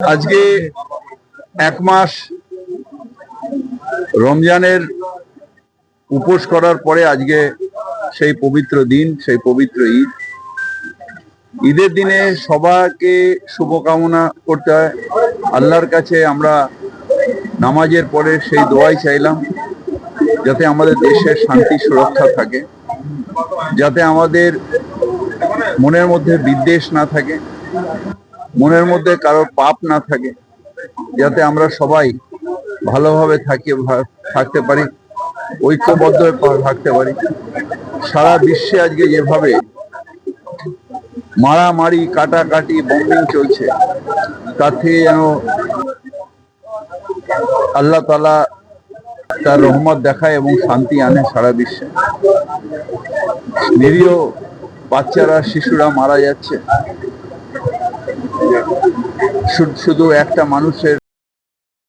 আজকে এক মাস রমজানের উপোস করার পরে আজকে সেই পবিত্র দিন, সেই পবিত্র ঈদ। ঈদের দিনে সবাইকে শুভকামনা করতে হয়। আল্লাহর কাছে আমরা নামাজের পরে সেই দোয়াই চাইলাম, যাতে আমাদের দেশের শান্তি সুরক্ষা থাকে, যাতে আমাদের মনের মধ্যে বিদ্বেষ না থাকে, মনের মধ্যে কারোর পাপ না থাকে, যাতে আমরা সবাই ভালোভাবে থাকতে পারি, ঐক্যবদ্ধ থাকতে পারি। সারা বিশ্বে আজকে যেভাবে মারামারি, কাটাকাটি, বম্বিং চলছে, তার থেকে যেন আল্লাহ তাআলা তার রহমত দেখায় এবং শান্তি আনে সারা বিশ্বে। নিরীহ বাচ্চারা, শিশুরা মারা যাচ্ছে শুধু একটা মানুষের